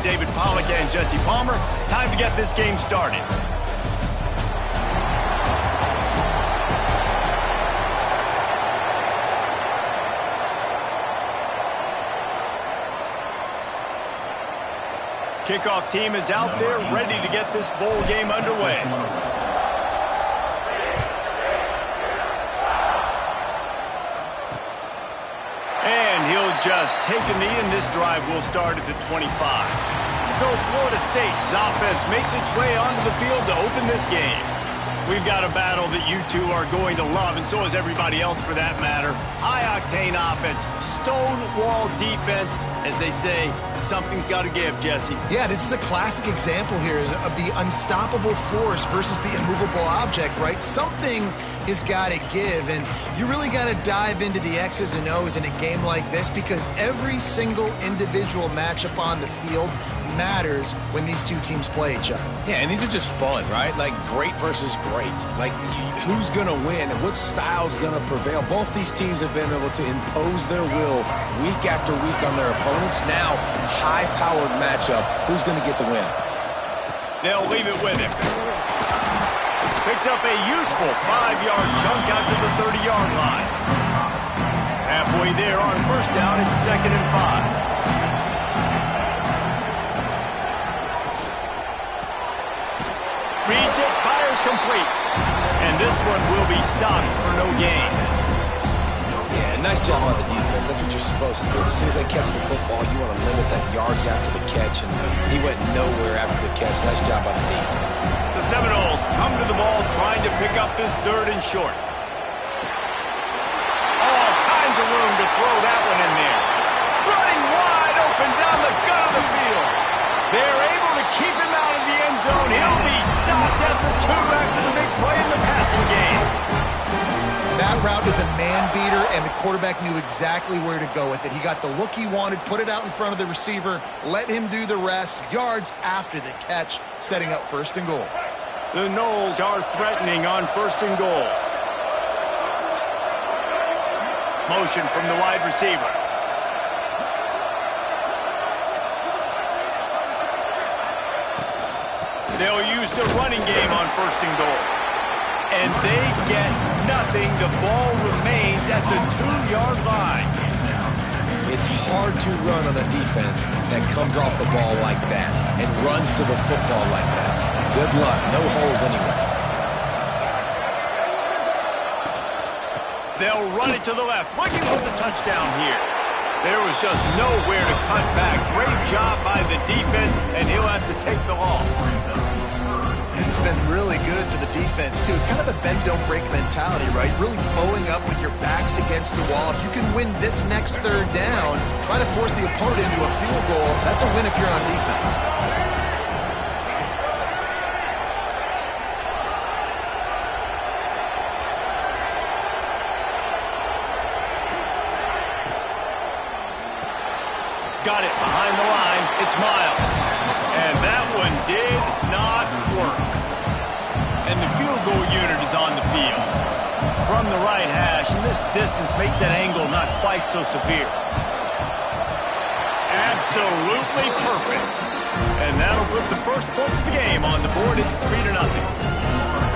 David Pollack and Jesse Palmer. Time to get this game started. Kickoff team is out there ready to get this bowl game underway. And he'll just take a knee, and this drive will start at the 25. So Florida State's offense makes its way onto the field to open this game. We've got a battle that you two are going to love, and so is everybody else for that matter. High-octane offense, stonewall defense. As they say, something's got to give, Jesse. Yeah, this is a classic example here of the unstoppable force versus the immovable object, right? Something has got to give, and you really got to dive into the X's and O's in a game like this because every single individual matchup on the field matters when these two teams play each other. Yeah, and these are just fun, right? Like great versus great. Like who's going to win and what style's going to prevail. Both these teams have been able to impose their will week after week on their opponents. Now, high-powered matchup. Who's going to get the win? They'll leave it with him. Picks up a useful 5-yard chunk out to the 30-yard line. Halfway there on first down, it's 2nd and 5. Reads it, fires complete. And this one will be stopped for no gain. Yeah, nice job on the defense. That's what you're supposed to do. As soon as they catch the football, you want to limit that yards after the catch, and he went nowhere after the catch. Nice job on the knee. The Seminoles come to the ball trying to pick up this 3rd and short. All kinds of room to throw that one in there. Running wide open down the gut of the field. They're able to keep him out of the end zone. He'll be stopped at the 2 after the big play in the passing game. That route is a man-beater, and the quarterback knew exactly where to go with it. He got the look he wanted, put it out in front of the receiver, let him do the rest, yards after the catch, setting up 1st and goal. The Noles are threatening on 1st and goal. Motion from the wide receiver. They'll use the running game on 1st and goal. And they get nothing. The ball remains at the 2-yard line. It's hard to run on a defense that comes off the ball like that and runs to the football like that. Good luck. No holes anywhere. They'll run it to the left, looking for the touchdown here. There was just nowhere to cut back. Great job by the defense, and he'll have to take the loss. This has been really good for the defense, too. It's kind of a bend-don't-break mentality, right? Really bowing up with your backs against the wall. If you can win this next 3rd down, try to force the opponent into a field goal. That's a win if you're on defense. Got it behind the line. It's Miles. And that one did not work. And the field goal unit is on the field. From the right hash, and this distance makes that angle not quite so severe. Absolutely perfect. And that'll put the first points of the game on the board. It's 3-0.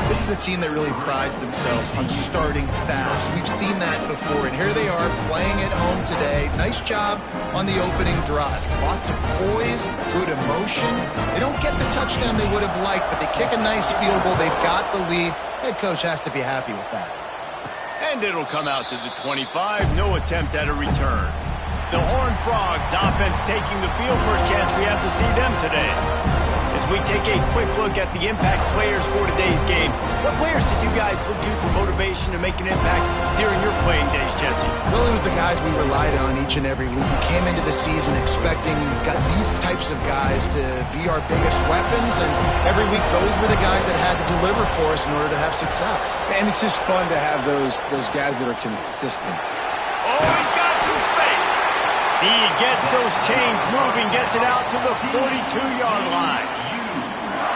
This is a team that really prides themselves on starting fast. We've seen that before, and here they are playing at home today. Nice job on the opening drive. Lots of poise, good emotion. They don't get the touchdown they would have liked, but they kick a nice field goal. They've got the lead. Head coach has to be happy with that. And it'll come out to the 25. No attempt at a return. The Horned Frogs offense taking the field. First chance we have to see them today. As we take a quick look at the impact players for today's game, what players did you guys look to for motivation to make an impact during your playing days, Jesse? Well, it was the guys we relied on each and every week. We came into the season expecting these types of guys to be our biggest weapons, and every week those were the guys that had to deliver for us in order to have success. And it's just fun to have those guys that are consistent. Oh, he's got some space. He gets those chains moving, gets it out to the 42-yard line.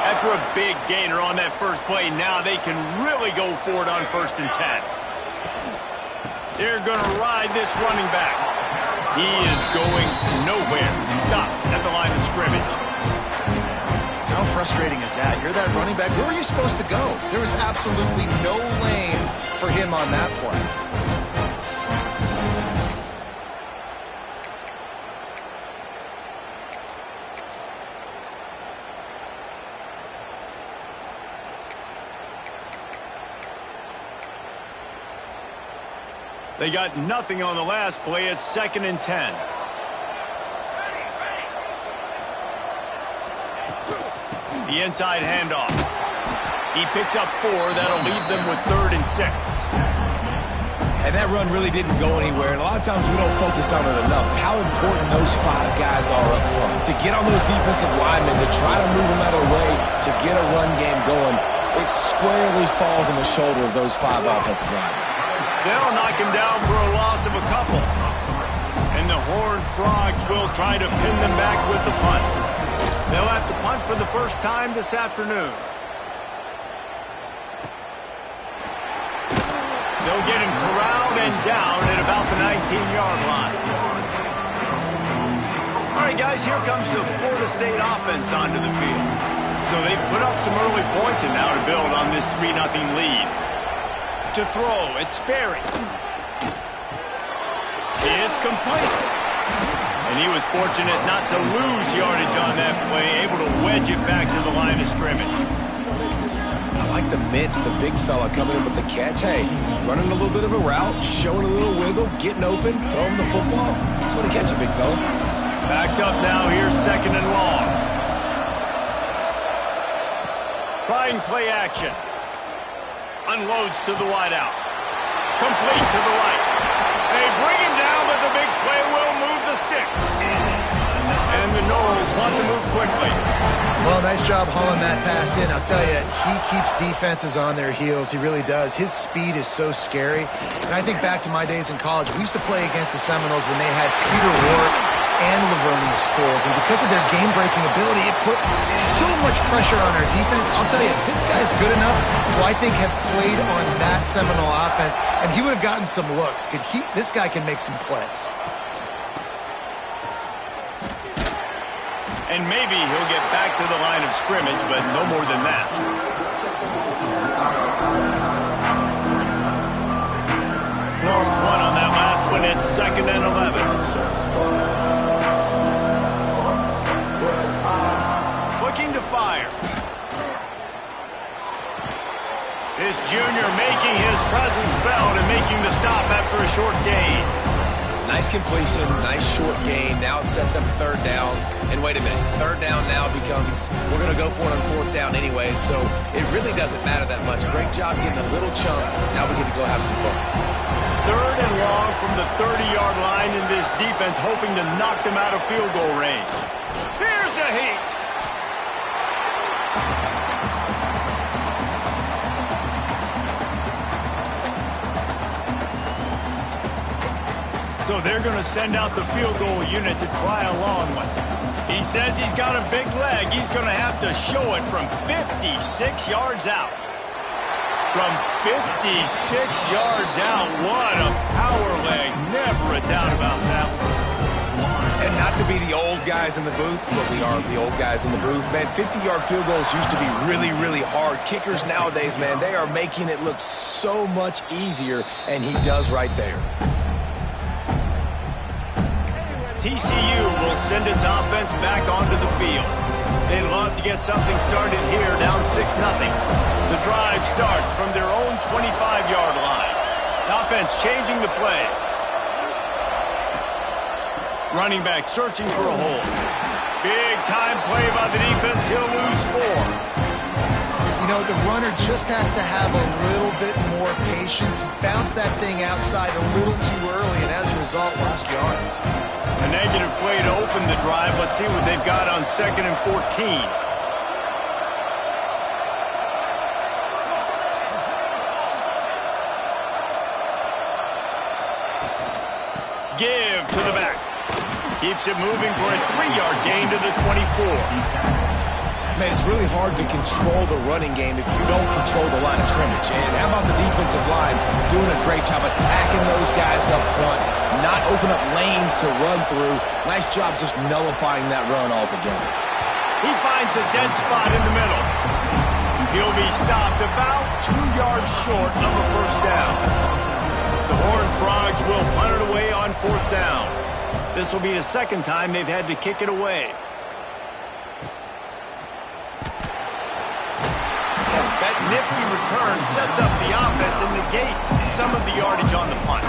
After a big gainer on that first play, now they can really go for it on 1st and 10. They're going to ride this running back. He is going nowhere. Stop at the line of scrimmage. frustrating is that? You're that running back. Where were you supposed to go? There was absolutely no lane for him on that play. They got nothing on the last play. It's 2nd and 10. The inside handoff. He picks up 4. That'll leave them with 3rd and 6. And that run really didn't go anywhere. And a lot of times we don't focus on it enough. How important those 5 guys are up front. To get on those defensive linemen, to try to move them out of the way, to get a run game going, it squarely falls on the shoulder of those 5 offensive linemen. They'll knock him down for a loss of a couple. And the Horned Frogs will try to pin them back with the punt. They'll have to punt for the first time this afternoon. They'll get him corralled and down at about the 19-yard line. All right, guys, here comes the Florida State offense onto the field. So they've put up some early points and now to build on this 3-0 lead. To throw, it's Sperry. It's complete. And he was fortunate not to lose yardage on that play, able to wedge it back to the line of scrimmage. I like the mitts, the big fella coming in with the catch. Hey, running a little bit of a route, showing a little wiggle, getting open, throwing the football. That's what to catch you, big fella. Backed up now, here's 2nd and long. Trying play action. Unloads to the wideout. Complete to the right. They bring him down, but the big play will move the sticks. And the Noles want to move quickly. Well, nice job hauling that pass in. I'll tell you, he keeps defenses on their heels. He really does. His speed is so scary. And I think back to my days in college. We used to play against the Seminoles when they had Peter Warrick and Lavernius Sproles, and because of their game-breaking ability, it put so much pressure on our defense. I'll tell you, this guy's good enough to, I think, have played on that Seminole offense, and he would have gotten some looks. This guy can make some plays. And maybe he'll get back to the line of scrimmage, but no more than that. Lost 1 on that last one. It's 2nd and 11. Looking to fire. This junior making his presence felt and making the stop after a short gain. Nice completion, nice short gain. Now it sets up 3rd down. And wait a minute, 3rd down now becomes, we're going to go for it on 4th down anyway, so it really doesn't matter that much. Great job getting a little chunk. Now we get to go have some fun. 3rd and long from the 30-yard line, in this defense hoping to knock them out of field goal range. Here's a heat. So they're going to send out the field goal unit to try a long one. He says he's got a big leg. He's going to have to show it from 56 yards out. From 56 yards out, what a power leg. Never a doubt about that one. And not to be the old guys in the booth, but we are the old guys in the booth. Man, 50-yard field goals used to be really, really hard. Kickers nowadays, man, they are making it look so much easier, and he does right there. TCU will send its offense back onto the field. They'd love to get something started here, down 6-0. The drive starts from their own 25-yard line. The offense changing the play. Running back searching for a hole. Big time play by the defense. He'll lose 4. You know, the runner just has to have a little bit more patience. Bounce that thing outside a little too early, and as a result, lost yards. A negative play to open the drive. Let's see what they've got on 2nd and 14. Give to the back. Keeps it moving for a 3-yard gain to the 24. Man, it's really hard to control the running game if you don't control the line of scrimmage. And how about the defensive line doing a great job attacking those guys up front, not open up lanes to run through. Nice job just nullifying that run altogether. He finds a dead spot in the middle. He'll be stopped about 2 yards short of a first down. The Horned Frogs will punt it away on 4th down. This will be the second time they've had to kick it away. That nifty return sets up the offense and negates some of the yardage on the punt.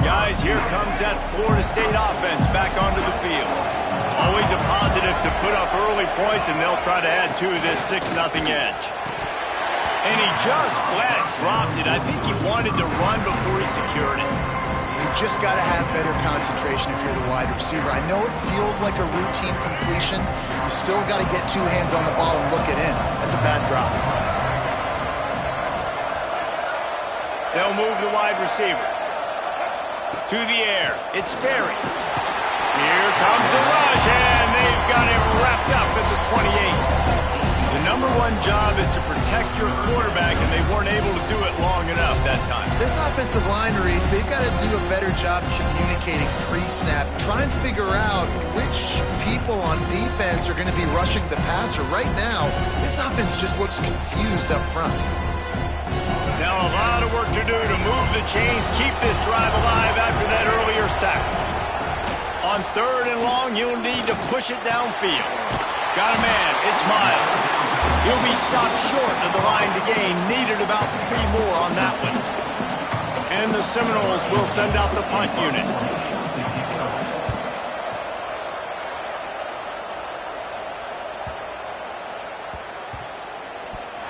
Guys, here comes that Florida State offense back onto the field. Always a positive to put up early points, and they'll try to add to this 6-0 edge. And he just flat dropped it. I think he wanted to run before he secured it. You just got to have better concentration if you're the wide receiver. I know it feels like a routine completion. You still got to get 2 hands on the ball and look it in. That's a bad drop. They'll move the wide receiver. To the air. It's Sperry. Here comes the rush, and they've got him wrapped up at the 28. The number one job is to protect your quarterback, and they weren't able to do it long enough that time. This offensive line, Reese, they've got to do a better job communicating pre-snap. Try and figure out which people on defense are going to be rushing the passer. Right now, this offense just looks confused up front. Now a lot of work to do to move the chains, keep this drive alive after that earlier sack. On 3rd and long, you'll need to push it downfield. Got a man. It's Miles. He'll be stopped short of the line to gain. Needed about 3 more on that one. And the Seminoles will send out the punt unit.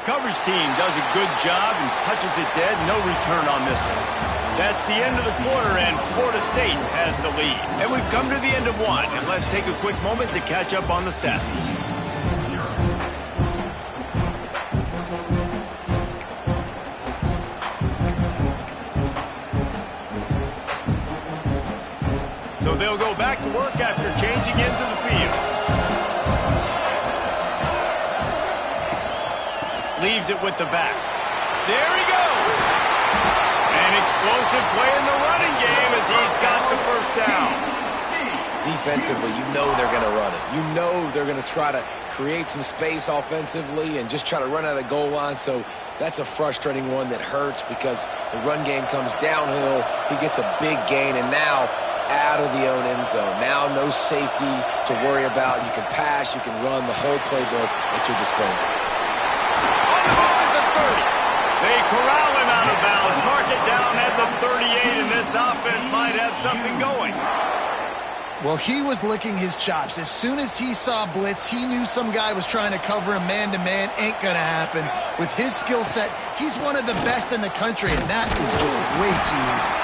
Coverage team does a good job and touches it dead. No return on this one. That's the end of the quarter, and Florida State has the lead. And we've come to the end of one, and let's take a quick moment to catch up on the stats. So they'll go back to work after changing into the field. Leaves it with the back. There he goes. An explosive play in the running game as he's got the first down. Defensively, you know they're going to run it. You know they're going to try to create some space offensively and just try to run out of the goal line. So that's a frustrating one that hurts because the run game comes downhill. He gets a big gain, and now out of the own end zone. Now no safety to worry about. You can pass, you can run the whole playbook at your disposal. They corral him out of bounds, mark it down at the 38, and this offense might have something going. Well, he was licking his chops. As soon as he saw blitz, he knew some guy was trying to cover him man-to-man. Ain't gonna happen. With his skill set, he's one of the best in the country, and that is just way too easy.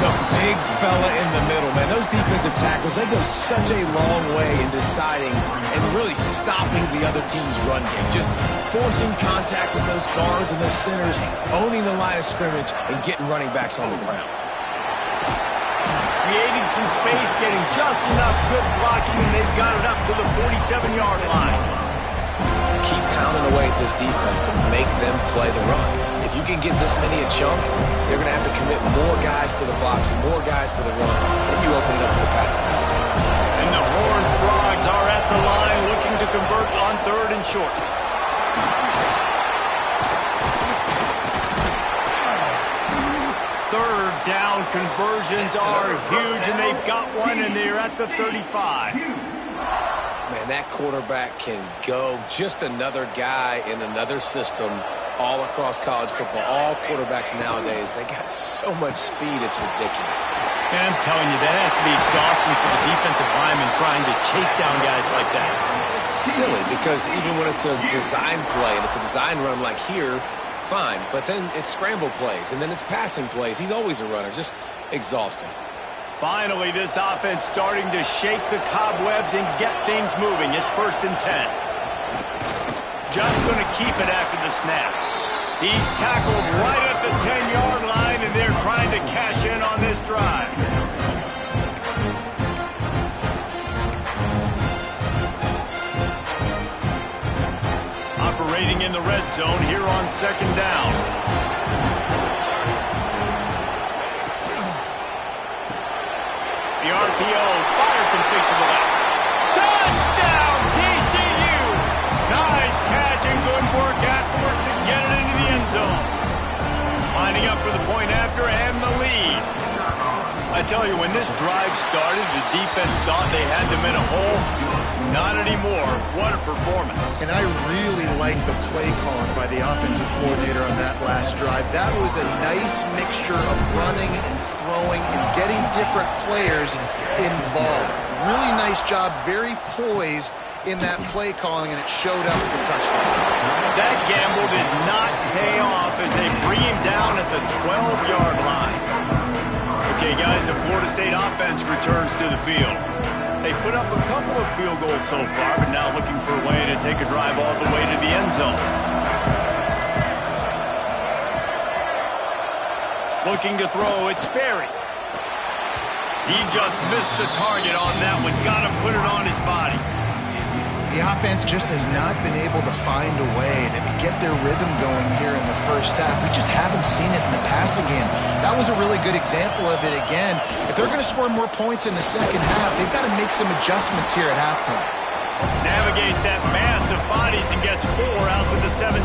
The big fella in the middle, man. Those defensive tackles, they go such a long way in deciding and really stopping the other team's run game. Just forcing contact with those guards and those centers, owning the line of scrimmage, and getting running backs on the ground. Creating some space, getting just enough good blocking, and they've got it up to the 47-yard line. Keep pounding away at this defense and make them play the run. If you can get this many a chunk, they're going to have to commit more guys to the box and more guys to the run. Then you open it up for the passing game. And the Horned Frogs are at the line looking to convert on 3rd and short. Third down conversions are huge, and they've got one, and they're at the 35. Man, that quarterback can go. Just another guy in another system all across college football. All quarterbacks nowadays, they got so much speed, it's ridiculous. And I'm telling you, that has to be exhausting for the defensive lineman trying to chase down guys like that. It's silly because even when it's a design play and it's a design run like here, fine. But then it's scramble plays, and then it's passing plays. He's always a runner. Just exhausting. Finally, this offense starting to shake the cobwebs and get things moving. It's 1st and 10. Just going to keep it after the snap. He's tackled right at the 10-yard line, and they're trying to cash in on this drive. Operating in the red zone here on 2nd down. The RPO, fire complete to the left. for the point after and the lead. I tell you, when this drive started, the defense thought they had them in a hole. Not anymore. What a performance. And I really like the play calling by the offensive coordinator on that last drive. That was a nice mixture of running and throwing and getting different players involved. Really nice job, very poised in that play calling, and it showed up with the touchdown. That gamble did not pay off as they bring him down at the 12-yard line. Okay, guys, the Florida State offense returns to the field. They put up a couple of field goals so far, but now looking for a way to take a drive all the way to the end zone. Looking to throw, it's Sperry. He just missed the target on that one. Got to put it on his body. The offense just has not been able to find a way to get their rhythm going here in the first half. We just haven't seen it in the passing game. That was a really good example of it again. If they're going to score more points in the second half, they've got to make some adjustments here at halftime. Navigates that mass of bodies and gets 4 out to the 17.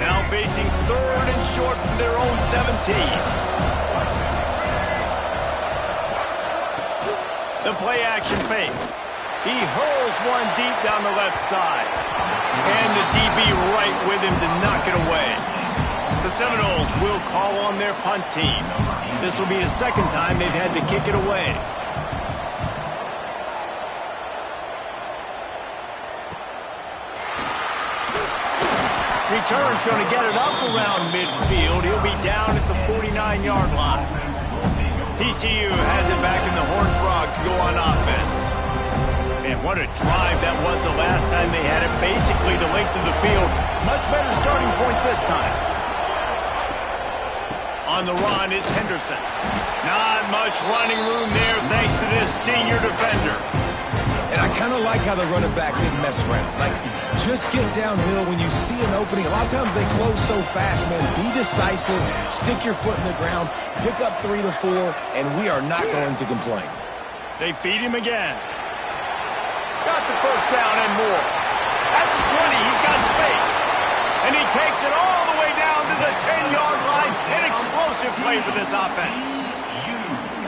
Now facing 3rd and short from their own 17. The play-action fake. He hurls one deep down the left side. And the DB right with him to knock it away. The Seminoles will call on their punt team. This will be the second time they've had to kick it away. Return's going to get it up around midfield. He'll be down at the 49-yard line. TCU has it back in the Horned Frogs go on offense. And what a drive that was the last time they had it. Basically the length of the field. Much better starting point this time. On the run, it's Henderson. Not much running room there thanks to this senior defender. And I kind of like how the running back didn't mess around. Like, just get downhill when you see an opening. A lot of times they close so fast, man. Be decisive, stick your foot in the ground, pick up 3 to 4, and we are not going to complain. They feed him again. Got the first down and more. At the 20, he's got space. And he takes it all the way down to the 10-yard line. An explosive play for this offense.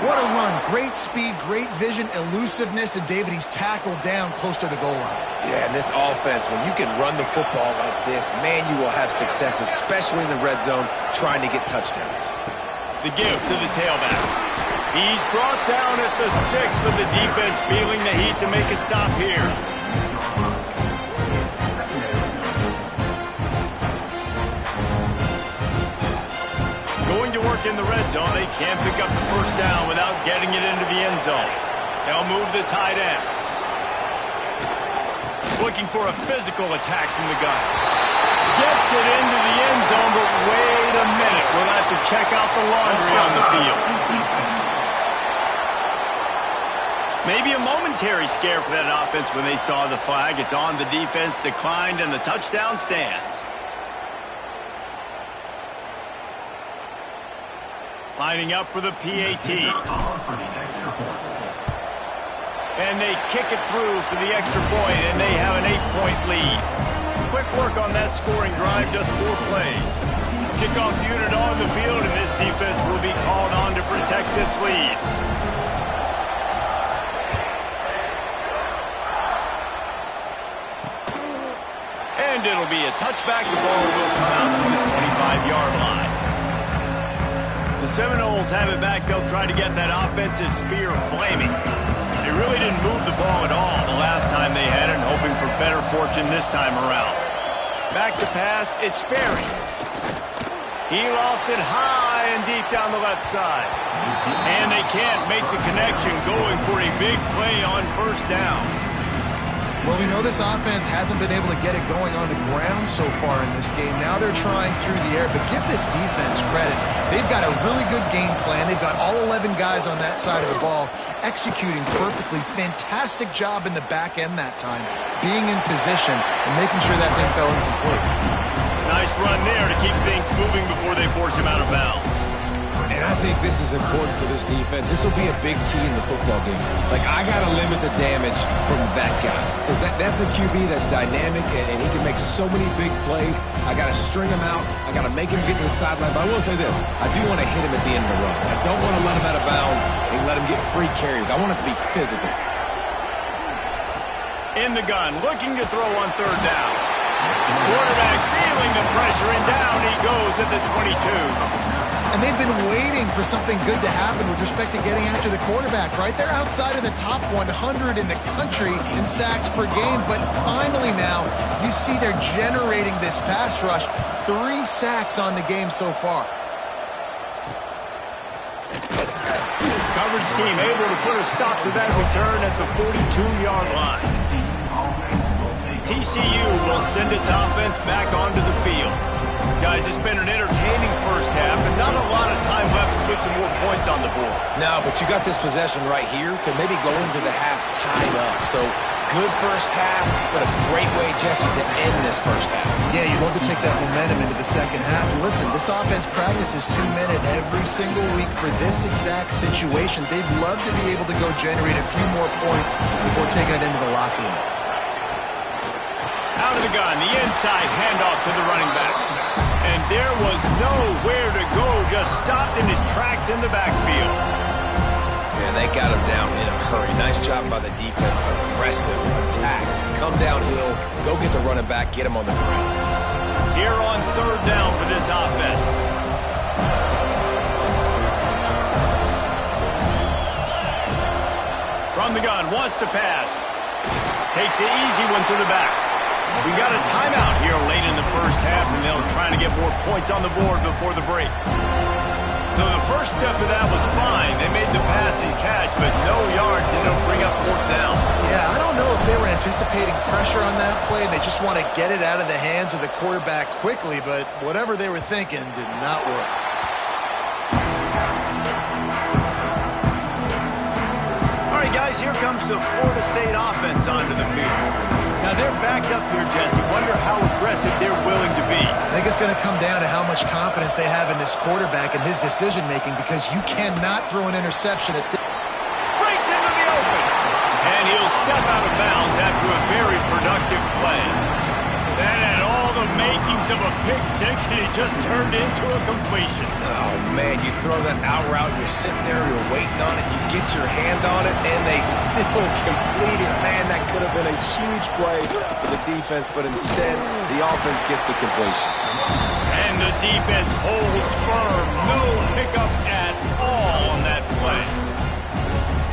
What a run. Great speed, great vision, elusiveness, and David, he's tackled down close to the goal line. Yeah, and this offense, when you can run the football like this, man, you will have success, especially in the red zone, trying to get touchdowns. The give to the tailback. He's brought down at the 6, but the defense feeling the heat to make a stop here. Going to work in the red zone. They can't pick up the first down without getting it into the end zone. They'll move the tight end. Looking for a physical attack from the gun. Gets it into the end zone, but wait a minute. We'll have to check out the laundry on the field. Maybe a momentary scare for that offense when they saw the flag. It's on the defense, declined, and the touchdown stands. Lining up for the PAT. And they kick it through for the extra point, and they have an 8-point lead. Quick work on that scoring drive, just 4 plays. Kickoff unit on the field, and this defense will be called on to protect this lead. And it'll be a touchback. The ball will come out to the 25-yard line. The Seminoles have it back. They'll try to get that offensive spear flaming. They really didn't move the ball at all the last time they had it, and hoping for better fortune this time around. Back to pass, it's Sperry. He lofts it high and deep down the left side. And they can't make the connection, going for a big play on first down. Well, we know this offense hasn't been able to get it going on the ground so far in this game. Now they're trying through the air, but give this defense credit. They've got a really good game plan. They've got all 11 guys on that side of the ball executing perfectly. Fantastic job in the back end that time, being in position and making sure that thing fell incomplete. Nice run there to keep things moving before they force him out of bounds. And I think this is important for this defense. This will be a big key in the football game. Like, I got to limit the damage from that guy. Because that's a QB that's dynamic, and he can make so many big plays. I got to string him out. I got to make him get to the sideline. But I will say this. I do want to hit him at the end of the runs. I don't want to let him out of bounds and let him get free carries. I want it to be physical. In the gun, looking to throw on third down. Quarterback feeling the pressure, and down he goes at the 22. And they've been waiting for something good to happen with respect to getting after the quarterback, right? They're outside of the top 100 in the country in sacks per game, but finally now you see they're generating this pass rush. 3 sacks on the game so far. Coverage team able to put a stop to that return at the 42-yard line. TCU will send its offense back onto the field. Guys, it's been an entertaining first half and not a lot of time left to put some more points on the board. No, but you got this possession right here to maybe go into the half tied up. So good first half, but a great way, Jesse, to end this first half. Yeah, you'd love to take that momentum into the second half. And listen, this offense practices 2-minute every single week for this exact situation. They'd love to be able to go generate a few more points before taking it into the locker room. Out of the gun, the inside handoff to the running back. And there was nowhere to go, just stopped in his tracks in the backfield. Yeah, they got him down in a hurry. Nice job by the defense. Aggressive attack. Come downhill, go get the running back, get him on the ground. Here on third down for this offense. From the gun, wants to pass. Takes the easy one to the back. We got a timeout here late in the first half, and they'll try to get more points on the board before the break. So the first step of that was fine. They made the pass and catch, but no yards, and it'll bring up fourth down. Yeah, I don't know if they were anticipating pressure on that play, and they just want to get it out of the hands of the quarterback quickly, but whatever they were thinking did not work. All right, guys, here comes the Florida State offense onto the field. Now, they're backed up here, Jesse. Wonder how aggressive they're willing to be. I think it's going to come down to how much confidence they have in this quarterback and his decision-making, because you cannot throw an interception at this. Breaks into the open. And he'll step out of bounds after a very productive play. That had all the makings of a pick six, and it just turned into a completion. Oh, man, you throw that out route, you're sitting there, you're waiting on it, you get your hand on it, and they still complete it. Man, that could have been a huge play for the defense, but instead, the offense gets the completion. And the defense holds firm. No pickup at all on that play.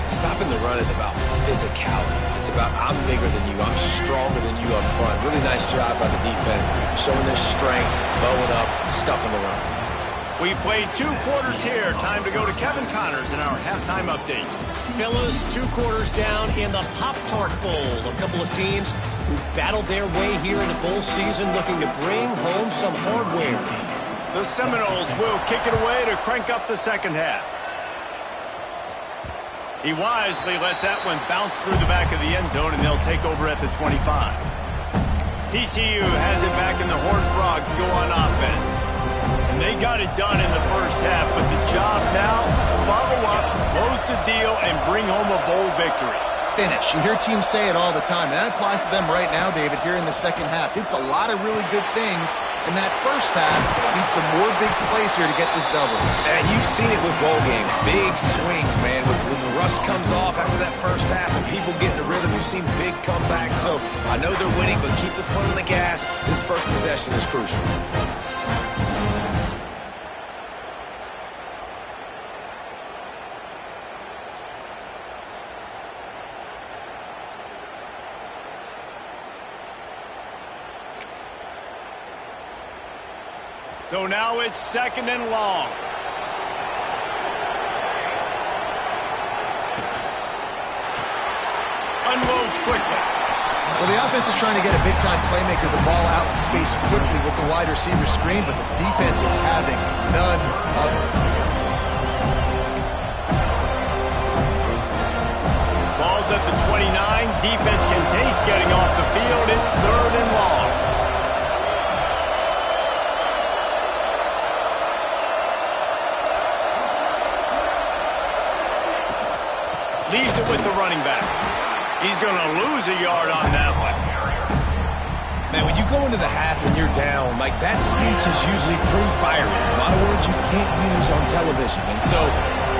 Stopping the run is about physicality. It's about I'm bigger than you, I'm stronger than you up front. Really nice job by the defense, showing their strength, bowing up, stuffing the run. We played 2 quarters here. Time to go to Kevin Connors in our halftime update. Fellas, 2 quarters down in the Pop-Tart Bowl. A couple of teams who battled their way here in the bowl season looking to bring home some hardware. The Seminoles will kick it away to crank up the second half. He wisely lets that one bounce through the back of the end zone, and they'll take over at the 25. TCU has it back, and the Horned Frogs go on offense. And they got it done in the first half, but the job now, follow up, close the deal, and bring home a bowl victory. Finish. You hear teams say it all the time. That applies to them right now, David, here in the second half. It's a lot of really good things in that first half. Need some more big plays here to get this double. And you've seen it with bowl games. Big swings, man. When the rust comes off after that first half and people get in the rhythm, you've seen big comebacks. So I know they're winning, but keep the foot on the gas. This first possession is crucial. So now it's second and long. Unloads quickly. Well, the offense is trying to get a big-time playmaker the ball out in space quickly with the wide receiver screen, but the defense is having none of it. Ball's at the 29. Defense can taste getting off the field. It's third and long. Leaves it with the running back. He's going to lose a yard on that one. Man, when you go into the half and you're down, like that speech is usually pretty fiery. A lot of words you can't use on television. And so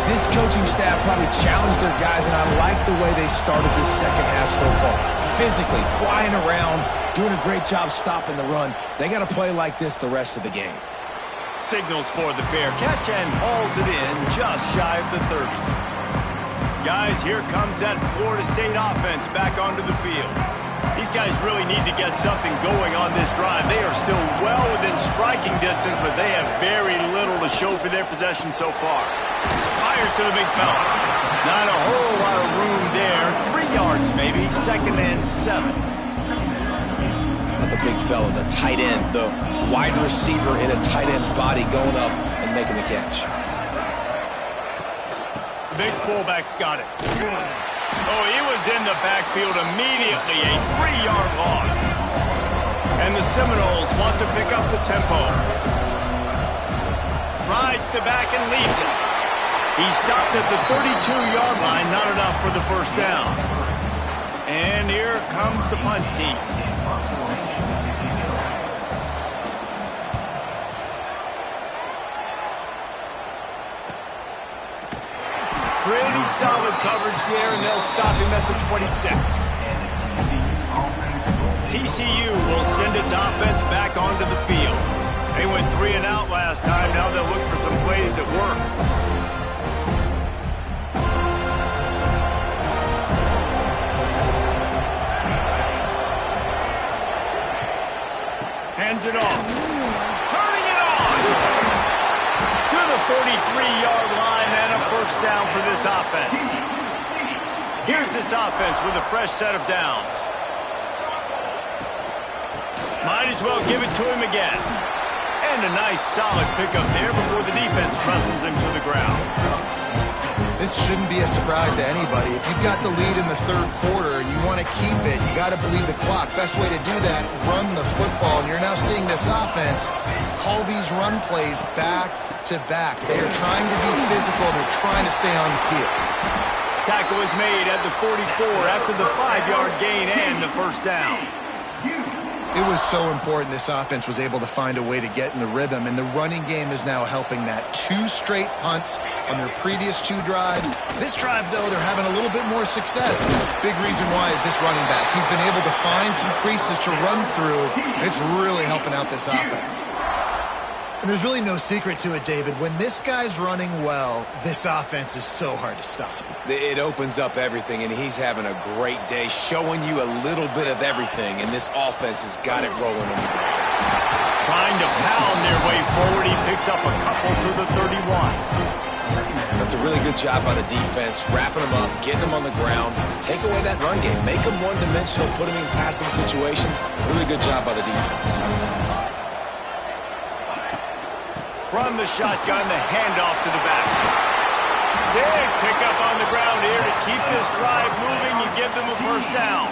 this coaching staff probably challenged their guys, and I like the way they started this second half so far. Physically, flying around, doing a great job stopping the run. They got to play like this the rest of the game. Signals for the fair catch and hauls it in just shy of the 30. Guys, here comes that Florida State offense back onto the field. These guys really need to get something going on this drive. They are still well within striking distance, but they have very little to show for their possession so far. Fires to the big fella. Not a whole lot of room there. 3 yards maybe, 2nd and 7. Not the big fella, the tight end, the wide receiver in a tight end's body going up and making the catch. Big fullback's got it. Oh, he was in the backfield immediately, a 3-yard loss. And the Seminoles want to pick up the tempo. Rides to back and leaves it. He stopped at the 32-yard line, not enough for the first down. And here comes the punt team. Pretty solid coverage there, and they'll stop him at the 26. TCU will send its offense back onto the field. They went 3 and out last time. Now they'll look for some plays that work. Hands it off. Turning it on! To the 43-yard line and a first down for this offense. Here's this offense with a fresh set of downs. Might as well give it to him again. And a nice solid pickup there before the defense wrestles him to the ground. This shouldn't be a surprise to anybody. If you've got the lead in the third quarter and you want to keep it, you got to bleed the clock. Best way to do that, run the football. And you're now seeing this offense call these run plays back to back. They are trying to be physical. They're trying to stay on the field. Tackle is made at the 44 after the 5-yard gain and the first down. It was so important this offense was able to find a way to get in the rhythm, and the running game is now helping that. 2 straight punts on their previous 2 drives. This drive, though, they're having a little bit more success. Big reason why is this running back. He's been able to find some creases to run through, and it's really helping out this offense. And there's really no secret to it, David. When this guy's running well, this offense is so hard to stop. It opens up everything, and he's having a great day, showing you a little bit of everything, and this offense has got it rolling on the ground. Trying to pound their way forward, he picks up a couple to the 31. That's a really good job by the defense, wrapping them up, getting them on the ground, take away that run game, make them one-dimensional, put them in passing situations. Really good job by the defense. From the shotgun, the handoff to the back. Big pickup on the ground here to keep this drive moving and give them a first down.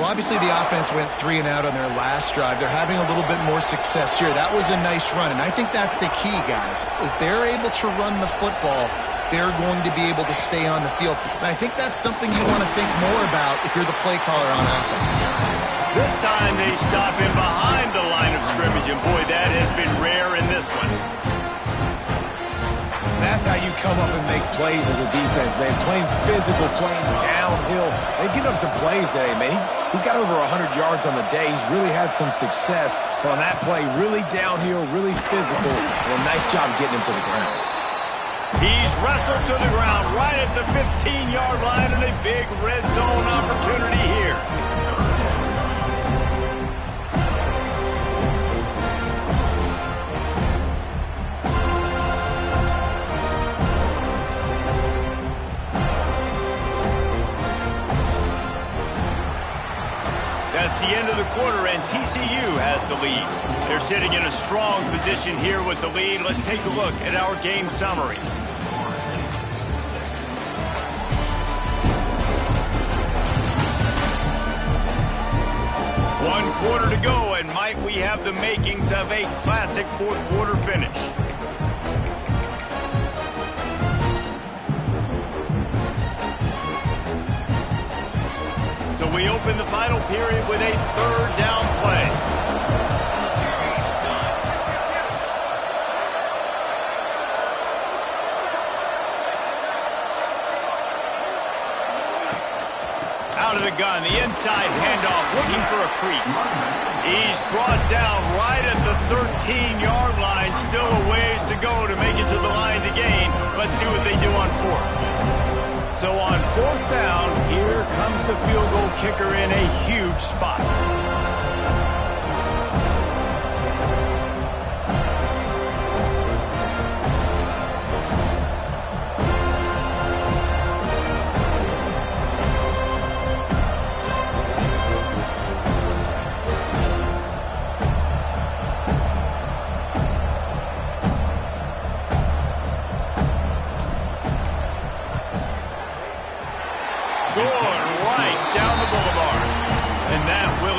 Well, obviously the offense went 3 and out on their last drive. They're having a little bit more success here. That was a nice run, and I think that's the key, guys. If they're able to run the football, they're going to be able to stay on the field. And I think that's something you want to think more about if you're the play caller on offense. This time they stop him behind the line of scrimmage, and boy, that has been rare in this one. That's how you come up and make plays as a defense, man. Playing physical, playing downhill. They've given up some plays today, man. He's got over 100 yards on the day. He's really had some success. But on that play, really downhill, really physical, and a nice job getting him to the ground. He's wrestled to the ground right at the 15-yard line, and a big red zone opportunity here. That's the end of the quarter, and TCU has the lead. They're sitting in a strong position here with the lead. Let's take a look at our game summary. One quarter to go, and might we have the makings of a classic fourth quarter finish. So we open the final period with a third down play. Out of the gun, the inside handoff, looking for a crease. He's brought down right at the 13-yard line. Still a ways to go to make it to the line to gain. Let's see what they do on fourth. So on fourth down, here comes the field goal kicker in a huge spot.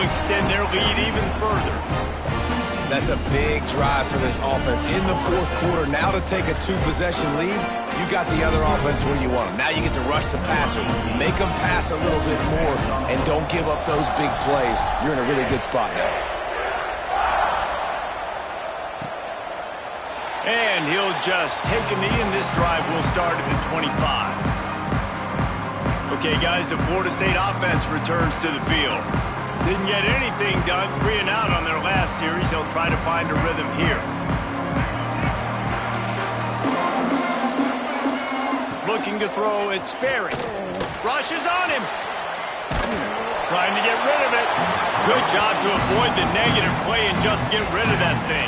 Extend their lead even further. That's a big drive for this offense in the fourth quarter. Now to take a two-possession lead, you got the other offense where you want them. Now you get to rush the passer, make them pass a little bit more, and don't give up those big plays. You're in a really good spot now. And he'll just take a knee, and this drive will start at the 25. Okay, guys, the Florida State offense returns to the field. Didn't get anything done, 3 and out on their last series. They'll try to find a rhythm here. Looking to throw, it's Sperry. Rushes on him. Trying to get rid of it. Good job to avoid the negative play and just get rid of that thing.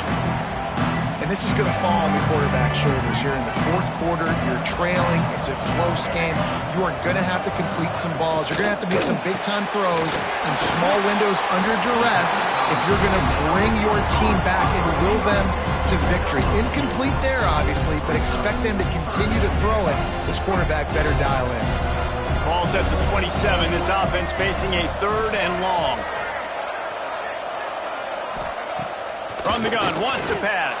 And this is going to fall on the quarterback's shoulders here in the fourth quarter. You're trailing. It's a close game. You are going to have to complete some balls. You're going to have to make some big-time throws in small windows under duress if you're going to bring your team back and will them to victory. Incomplete there, obviously, but expect them to continue to throw it. This quarterback better dial in. Ball's at the 27. This offense facing a third and long. From the gun, wants to pass.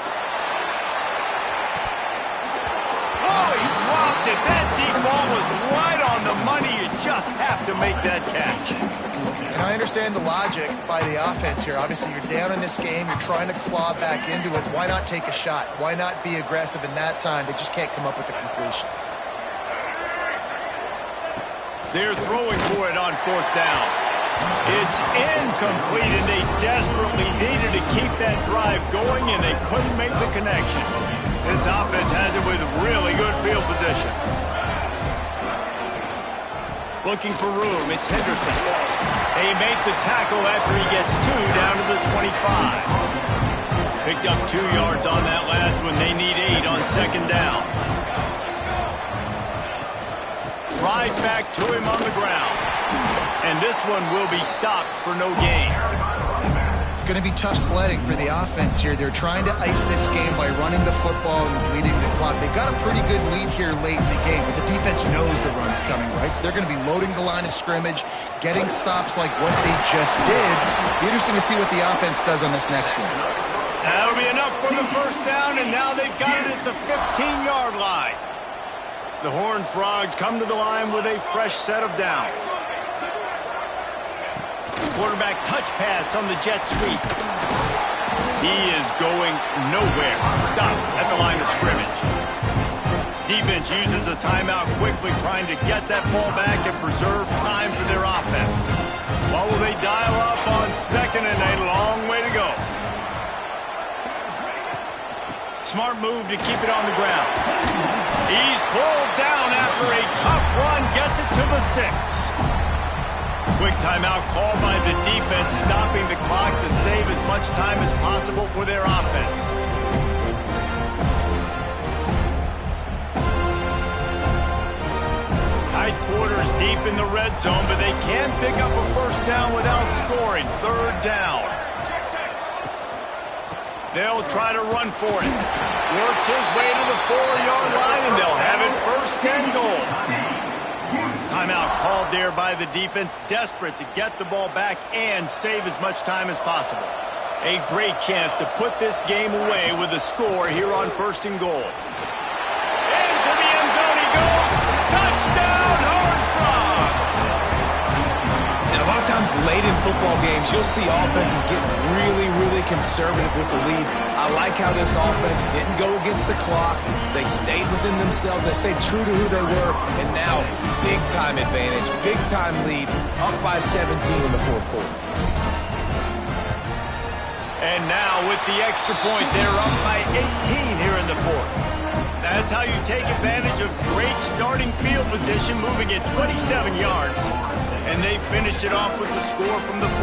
Oh, he dropped it. That deep ball was right on the money. You just have to make that catch. And I understand the logic by the offense here. Obviously, you're down in this game. You're trying to claw back into it. Why not take a shot? Why not be aggressive in that time? They just can't come up with a conclusion. They're throwing for it on fourth down. It's incomplete, and they desperately needed to keep that drive going, and they couldn't make the connection. This offense has it with really good field position. Looking for room, it's Henderson. They make the tackle after he gets 2 down to the 25. Picked up 2 yards on that last one. They need 8 on second down. Right back to him on the ground. And this one will be stopped for no gain. It's going to be tough sledding for the offense here. They're trying to ice this game by running the football and bleeding the clock. They've got a pretty good lead here late in the game, but the defense knows the run's coming, right? So they're going to be loading the line of scrimmage, getting stops like what they just did. Be interesting to see what the offense does on this next one. That'll be enough for the first down, and now they've got it at the 15-yard line. The Horned Frogs come to the line with a fresh set of downs. Quarterback touch pass on the jet sweep. He is going nowhere. Stop at the line of scrimmage. Defense uses a timeout quickly, trying to get that ball back and preserve time for their offense. What will they dial up on second and a long way to go? Smart move to keep it on the ground. He's pulled down after a tough run, gets it to the 6. Quick timeout called by the defense, stopping the clock to save as much time as possible for their offense. Tight quarters deep in the red zone, but they can pick up a first down without scoring. Third down. They'll try to run for it. Works his way to the 4-yard line, and they'll have it first and goal. Timeout called there by the defense, desperate to get the ball back and save as much time as possible. A great chance to put this game away with a score here on first and goal. Into the end zone he goes. Touchdown, Horned Frogs! And a lot football games, you'll see offenses get really, really conservative with the lead. I like how this offense didn't go against the clock. They stayed within themselves. They stayed true to who they were. And now, big-time advantage, big-time lead, up by 17 in the fourth quarter. And now with the extra point, they're up by 18 here in the fourth. That's how you take advantage of great starting field position, moving at 27 yards. And they finish it off with the score from the 4.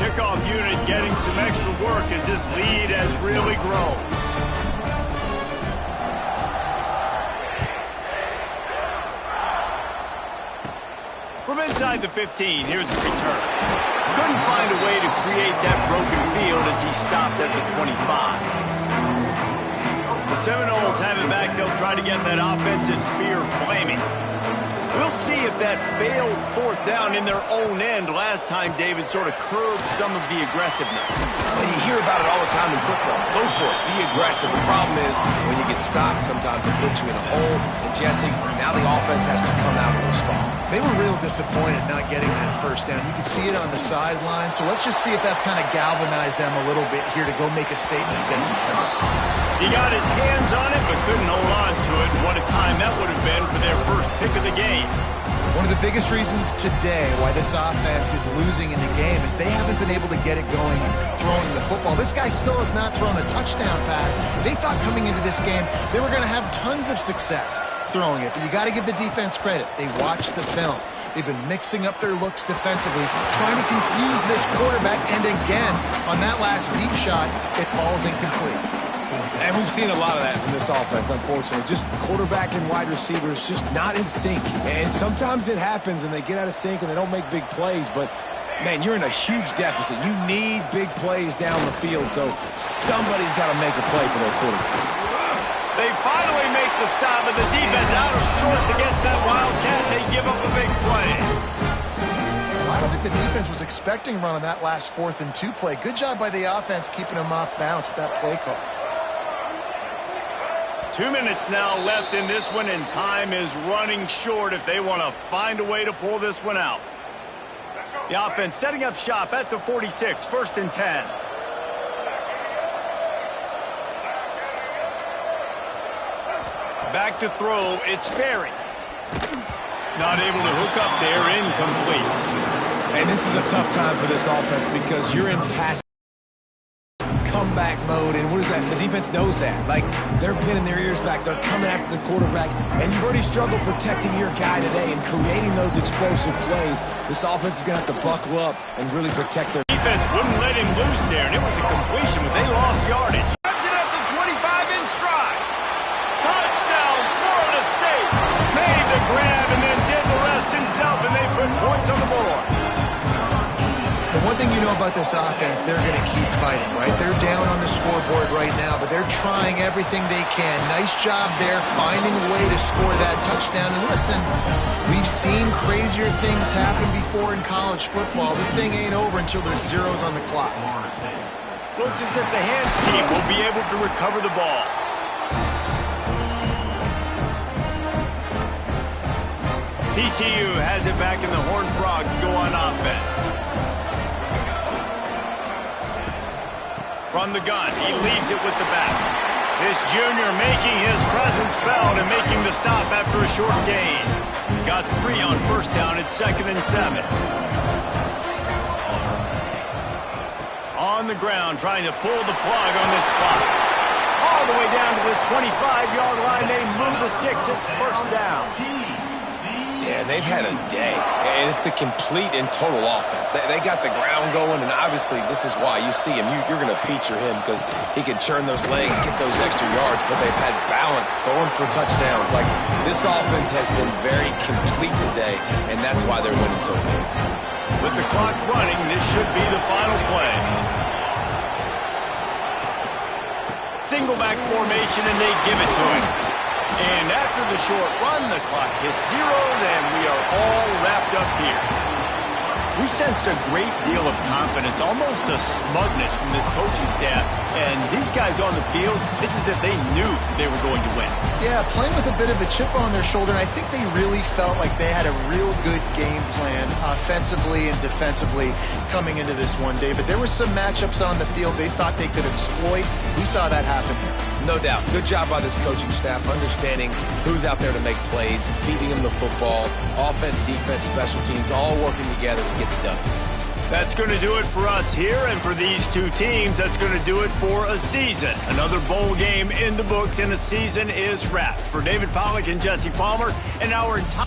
Kickoff unit getting some extra work as this lead has really grown. From inside the 15, here's the return. Couldn't find a way to create that broken field as he stopped at the 25. The Seminoles have it back. They'll try to get that offensive spear flaming. We'll see if that failed fourth down in their own end last time, David, sort of curbed some of the aggressiveness. Well, you hear about it all the time in football. Go for it. Be aggressive. The problem is when you get stopped, sometimes it puts you in a hole. And, Jesse, now the offense has to come out and respond. They were real disappointed not getting that first down. You could see it on the sideline. So let's just see if that's kind of galvanized them a little bit here to go make a statement and get some points. He got his hands on it but couldn't hold on to it. What a time that would have been for their first pick of the game. One of the biggest reasons today why this offense is losing in the game is they haven't been able to get it going throwing the football. This guy still has not thrown a touchdown pass. They thought coming into this game they were going to have tons of success throwing it, but you got to give the defense credit. They watched the film. They've been mixing up their looks defensively, trying to confuse this quarterback, and again, on that last deep shot, it falls incomplete. And we've seen a lot of that from this offense, unfortunately. Just quarterback and wide receivers just not in sync. And sometimes it happens and they get out of sync and they don't make big plays. But, man, you're in a huge deficit. You need big plays down the field, so somebody's got to make a play for their quarterback. They finally make the stop, and the defense out of sorts against that Wildcat. They give up a big play. I don't think the defense was expecting a run on that last 4th and 2 play. Good job by the offense keeping them off balance with that play call. 2 minutes now left in this one, and time is running short if they want to find a way to pull this one out. The offense setting up shop at the 46, 1st and 10. Back to throw, it's Berry. Not able to hook up there, incomplete. And this is a tough time for this offense because you're in pass comeback mode, and what is that? The defense knows that. Like, they're pinning their ears back. They're coming after the quarterback, and you've already struggled protecting your guy today and creating those explosive plays. This offense is going to have to buckle up and really protect their defense. Wouldn't let him loose there, and it was a completion, but they lost yardage. Grabs it at the 25 in stride. Touchdown, Florida State. Made the grab and then did the rest himself, and they put points on the board. The one thing you know about this offense, they're going to keep fighting, right? They're down on the scoreboard right now, but they're trying everything they can. Nice job there, finding a way to score that touchdown. And listen, we've seen crazier things happen before in college football. This thing ain't over until there's zeros on the clock. Looks as if the hands team will be able to recover the ball. TCU has it back, and the Horned Frogs go on offense. From the gun, he leaves it with the back. This junior making his presence felt and making the stop after a short gain. Got 3 on 1st down at 2nd and 7. On the ground, trying to pull the plug on this clock. All the way down to the 25-yard line. They move the sticks. It's 1st down. Yeah, they've had a day, and it's the complete and total offense. They got the ground going, and obviously this is why you see him. You're going to feature him because he can churn those legs, get those extra yards, but they've had balance, throwing for touchdowns. Like, this offense has been very complete today, and that's why they're winning so big. With the clock running, this should be the final play. Single back formation, and they give it to him. And after the short run, the clock hits 0, and we are all wrapped up here. We sensed a great deal of confidence, almost a smugness from this coaching staff. And these guys on the field, it's as if they knew they were going to win. Yeah, playing with a bit of a chip on their shoulder, and I think they really felt like they had a real good game plan offensively and defensively coming into this one, David. There were some matchups on the field they thought they could exploit. We saw that happen here. No doubt. Good job by this coaching staff, understanding who's out there to make plays, feeding them the football, offense, defense, special teams, all working together to get it done. That's going to do it for us here, and for these two teams, that's going to do it for a season. Another bowl game in the books, and a season is wrapped. For David Pollack and Jesse Palmer and our entire